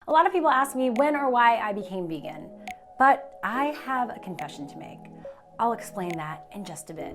A lot of people ask me when or why I became vegan, but I have a confession to make. I'll explain that in just a bit.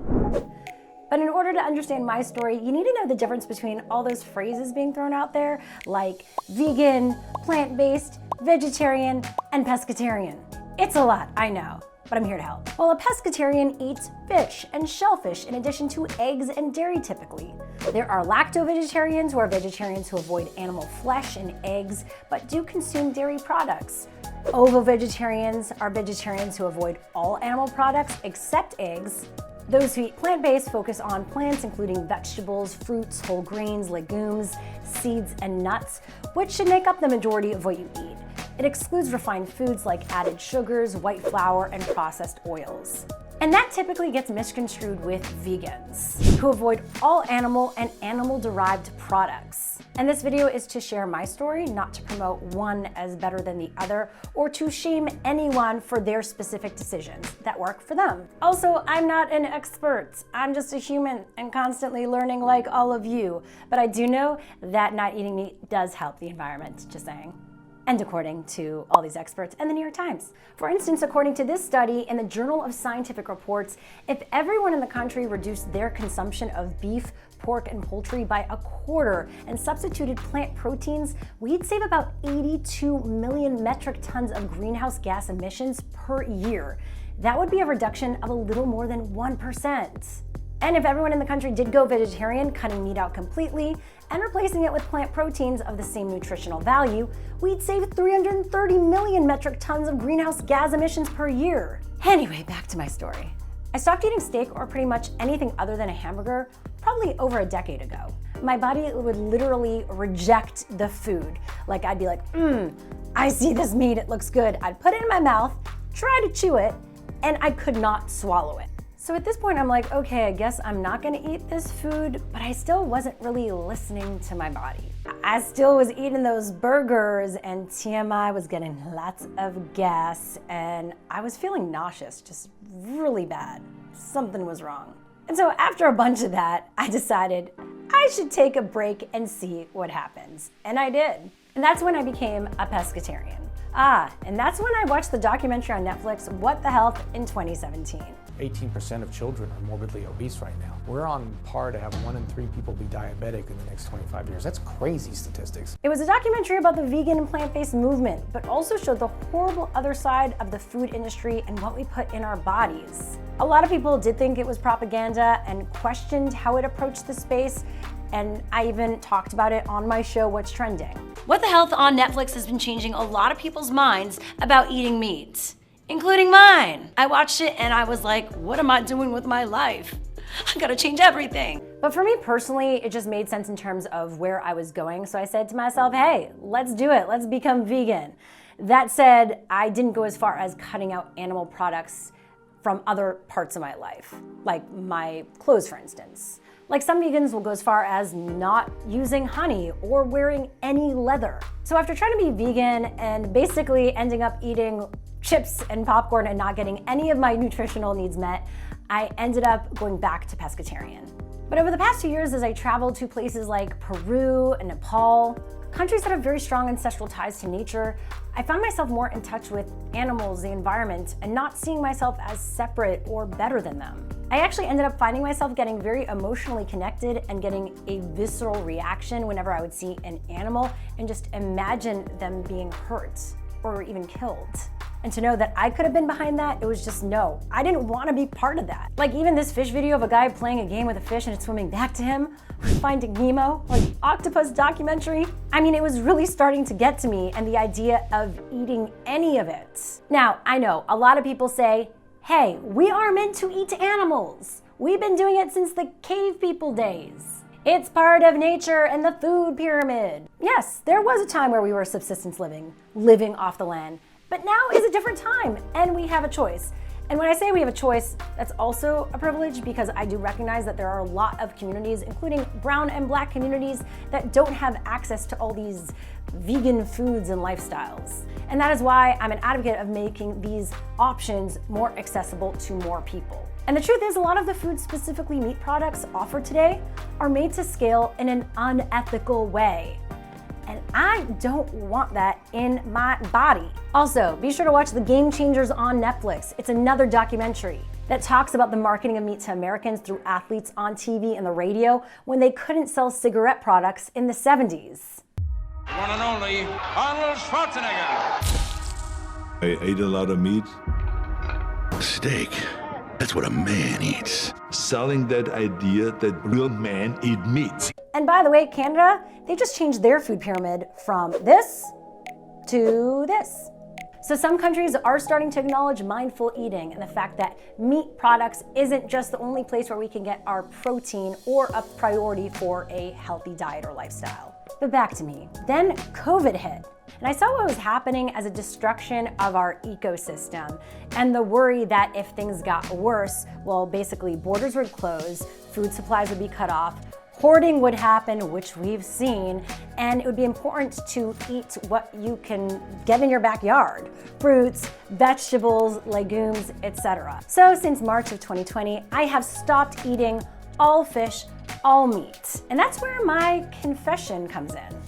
But in order to understand my story, you need to know the difference between all those phrases being thrown out there, like vegan, plant-based, vegetarian, and pescatarian. It's a lot, I know, but I'm here to help. Well, a pescatarian eats fish and shellfish in addition to eggs and dairy typically. There are lacto vegetarians, who are vegetarians who avoid animal flesh and eggs, but do consume dairy products. Ovo vegetarians are vegetarians who avoid all animal products except eggs. Those who eat plant-based focus on plants, including vegetables, fruits, whole grains, legumes, seeds, and nuts, which should make up the majority of what you eat. It excludes refined foods like added sugars, white flour, and processed oils. And that typically gets misconstrued with vegans, who avoid all animal and animal-derived products. And this video is to share my story, not to promote one as better than the other, or to shame anyone for their specific decisions that work for them. Also, I'm not an expert. I'm just a human and constantly learning like all of you. But I do know that not eating meat does help the environment, just saying. And according to all these experts and the New York Times. For instance, according to this study in the Journal of Scientific Reports, if everyone in the country reduced their consumption of beef, pork, and poultry by a quarter and substituted plant proteins, we'd save about 82 million metric tons of greenhouse gas emissions per year. That would be a reduction of a little more than 1%. And if everyone in the country did go vegetarian, cutting meat out completely, and replacing it with plant proteins of the same nutritional value, we'd save 330 million metric tons of greenhouse gas emissions per year. Anyway, back to my story. I stopped eating steak or pretty much anything other than a hamburger probably over a decade ago. My body would literally reject the food. Like I'd be like, I see this meat, it looks good. I'd put it in my mouth, try to chew it, and I could not swallow it. So at this point, I'm like, okay, I guess I'm not gonna eat this food, but I still wasn't really listening to my body. I still was eating those burgers, and TMI was getting lots of gas, and I was feeling nauseous, just really bad. Something was wrong. And so after a bunch of that, I decided I should take a break and see what happens. And I did. And that's when I became a pescatarian. And that's when I watched the documentary on Netflix, What the Health, in 2017. 18% of children are morbidly obese right now. We're on par to have 1 in 3 people be diabetic in the next 25 years. That's crazy statistics. It was a documentary about the vegan and plant-based movement, but also showed the horrible other side of the food industry and what we put in our bodies. A lot of people did think it was propaganda and questioned how it approached the space, and I even talked about it on my show, What's Trending. What the Health on Netflix has been changing a lot of people's minds about eating meat, including mine. I watched it and I was like, what am I doing with my life? I gotta change everything. But for me personally, it just made sense in terms of where I was going. So I said to myself, hey, let's do it. Let's become vegan. That said, I didn't go as far as cutting out animal products from other parts of my life, like my clothes, for instance. Like some vegans will go as far as not using honey or wearing any leather. So after trying to be vegan and basically ending up eating chips and popcorn and not getting any of my nutritional needs met, I ended up going back to pescatarian. But over the past 2 years, as I traveled to places like Peru and Nepal, countries that have very strong ancestral ties to nature, I found myself more in touch with animals, the environment, and not seeing myself as separate or better than them. I actually ended up finding myself getting very emotionally connected and getting a visceral reaction whenever I would see an animal and just imagine them being hurt or even killed. And to know that I could have been behind that, it was just no. I didn't want to be part of that. Like even this fish video of a guy playing a game with a fish and it's swimming back to him, Finding Nemo, like octopus documentary. I mean, it was really starting to get to me and the idea of eating any of it. Now, I know a lot of people say, hey, we are meant to eat animals. We've been doing it since the cave people days. It's part of nature and the food pyramid. Yes, there was a time where we were subsistence living off the land. But now is a different time, and we have a choice. And when I say we have a choice, that's also a privilege because I do recognize that there are a lot of communities, including brown and black communities, that don't have access to all these vegan foods and lifestyles. And that is why I'm an advocate of making these options more accessible to more people. And the truth is, a lot of the food, specifically meat products offered today, are made to scale in an unethical way. and I don't want that in my body. Also, be sure to watch The Game Changers on Netflix. It's another documentary that talks about the marketing of meat to Americans through athletes on TV and the radio when they couldn't sell cigarette products in the 70s. One and only Arnold Schwarzenegger. I ate a lot of meat. Steak. That's what a man eats. Selling that idea that real men eat meat. And by the way, Canada, they just changed their food pyramid from this to this. So some countries are starting to acknowledge mindful eating and the fact that meat products isn't just the only place where we can get our protein or a priority for a healthy diet or lifestyle. But back to me. Then COVID hit. And I saw what was happening as a destruction of our ecosystem and the worry that if things got worse, well, basically borders would close, food supplies would be cut off, hoarding would happen, which we've seen, and it would be important to eat what you can get in your backyard: fruits, vegetables, legumes, etc. So since March of 2020, I have stopped eating all fish, all meat. And that's where my confession comes in.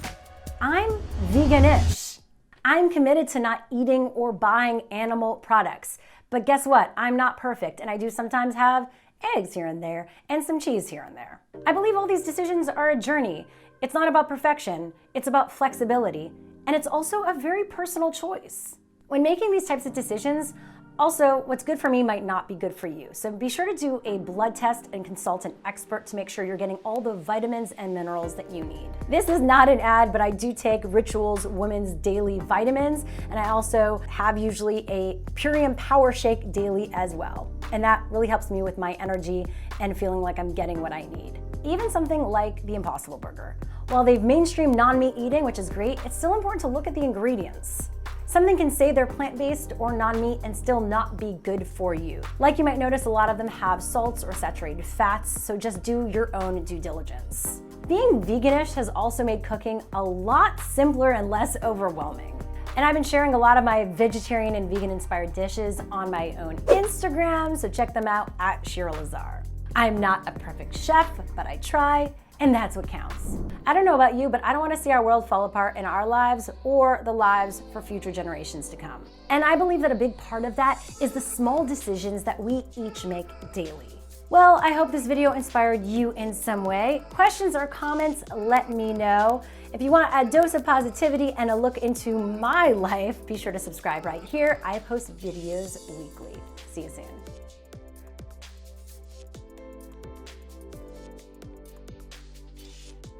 I'm vegan-ish. I'm committed to not eating or buying animal products. But guess what? I'm not perfect, and I do sometimes have eggs here and there and some cheese here and there. I believe all these decisions are a journey. It's not about perfection, it's about flexibility, and it's also a very personal choice. When making these types of decisions, also, what's good for me might not be good for you. So be sure to do a blood test and consult an expert to make sure you're getting all the vitamins and minerals that you need. This is not an ad, but I do take Ritual's Women's Daily Vitamins, and I also have usually a Purium Power Shake daily as well. And that really helps me with my energy and feeling like I'm getting what I need. Even something like the Impossible Burger. While they've mainstreamed non-meat eating, which is great, it's still important to look at the ingredients. Something can say they're plant-based or non-meat and still not be good for you. Like you might notice, a lot of them have salts or saturated fats, so just do your own due diligence. Being veganish has also made cooking a lot simpler and less overwhelming. And I've been sharing a lot of my vegetarian and vegan-inspired dishes on my own Instagram, so check them out at Shira Lazar. I'm not a perfect chef, but I try, and that's what counts. I don't know about you, but I don't want to see our world fall apart in our lives or the lives for future generations to come. And I believe that a big part of that is the small decisions that we each make daily. Well, I hope this video inspired you in some way. Questions or comments, let me know. If you want a dose of positivity and a look into my life, be sure to subscribe right here. I post videos weekly. See you soon.